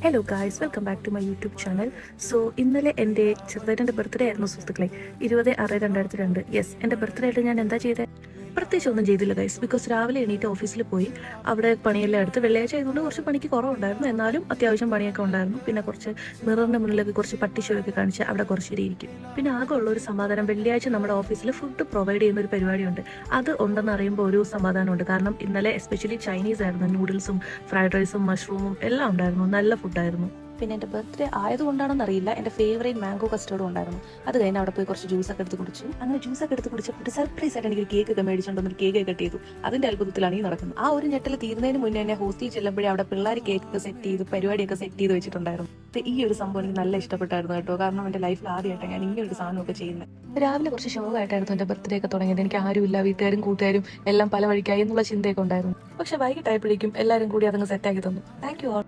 Hello guys, welcome back to my YouTube channel. So ഇന്നലെ എൻ്റെ ചെറുതായിട്ട് ബർത്ത്ഡേ ആയിരുന്നു സുഹൃത്തുക്കളെ. 20/6/2002. യെസ്, എൻ്റെ ബർത്ത്ഡേ ആയിട്ട് ഞാൻ എന്താ ചെയ്തത്? പ്രത്യേകിച്ച് ഒന്നും ചെയ്തില്ല ഗൈസ്. ബിക്കോസ് രാവിലെ എണീറ്റ് ഓഫീസിൽ പോയി അവിടെ പണിയെല്ലാം എടുത്ത് വെള്ളിയാഴ്ച ആയതുകൊണ്ട് കുറച്ച് പണിക്ക് കുറവുണ്ടായിരുന്നു. എന്നാലും അത്യാവശ്യം പണിയൊക്കെ ഉണ്ടായിരുന്നു. പിന്നെ കുറച്ച് മിററിൻ്റെ മുന്നിലൊക്കെ കുറച്ച് പട്ടിഷോയൊക്കെ കാണിച്ച് അവിടെ കുറച്ച് ഇരിക്കും. പിന്നെ ആകെ ഉള്ള ഒരു സമാധാനം, വെള്ളിയാഴ്ച നമ്മുടെ ഓഫീസിൽ ഫുഡ് പ്രൊവൈഡ് ചെയ്യുന്ന ഒരു പരിപാടിയുണ്ട്. അത് ഉണ്ടെന്ന് അറിയുമ്പോൾ ഒരു സമാധാനമുണ്ട്. കാരണം ഇന്നലെ എസ്പെഷ്യലി ചൈനീസ് ആയിരുന്നു. നൂഡിൽസും ഫ്രൈഡ് റൈസും മഷ്റൂമും എല്ലാം ഉണ്ടായിരുന്നു. നല്ല ഫുഡായിരുന്നു. പിന്നെ എൻ്റെ ബർത്ത്ഡേ ആയതുകൊണ്ടാണെന്ന് അറിയില്ല, എൻ്റെ ഫേവറേറ്റ് മാംഗോ കസ്റ്റർഡും ഉണ്ടായിരുന്നു. അത് കഴിഞ്ഞ് അവിടെ പോയി കുറച്ച് ജ്യൂസൊക്കെ എടുത്ത് കുടിച്ചു. അങ്ങനെ ജ്യൂസൊക്കെ എടുത്ത് കുടിച്ചപ്പോൾ സർപ്രൈസ് ആയിട്ട് എനിക്ക് കേക്ക് ഒക്കെ മേടിച്ചുകൊണ്ടൊരു കേക്ക് കട്ട് ചെയ്തു. അതിൻ്റെ അത്ഭുതത്തിലാണ് ഈ നടക്കുന്നത്. ആ ഒരു ഞെട്ടൽ തീരുന്നതിന് മുന്നേ എന്നെ ഹോസ്റ്റലിൽ ചെല്ലുമ്പോഴേ അവിടെ പിള്ളേർ കേക്കൊക്കെ സെറ്റ് ചെയ്ത് പരിപാടിയൊക്കെ സെറ്റ് ചെയ്ത് വെച്ചിട്ടുണ്ടായിരുന്നു. ഈ ഒരു സംഭവം എനിക്ക് നല്ല ഇഷ്ടപ്പെട്ടായിരുന്നു കേട്ടോ. കാരണം എൻ്റെ ലൈഫിൽ ആദ്യമായിട്ടാണ് ഞാൻ ഇങ്ങനെ ഒരു സാധനമൊക്കെ ചെയ്യുന്നത്. രാവിലെ കുറച്ച് ഷോകായിട്ടായിരുന്നു എൻ്റെ ബർത്ത്ഡേ ഒക്കെ തുടങ്ങിയത്. എനിക്ക് ആരുമില്ല, വീട്ടുകാരും കൂട്ടുകാരും എല്ലാം പല വഴിക്കായി എന്നുള്ള ചിന്തയൊക്കെ ഉണ്ടായിരുന്നു. പക്ഷെ വൈകിട്ടായപ്പോഴേക്കും എല്ലാവരും കൂടി അതങ്ങ് സെറ്റാക്കി തന്നു. Thank you all.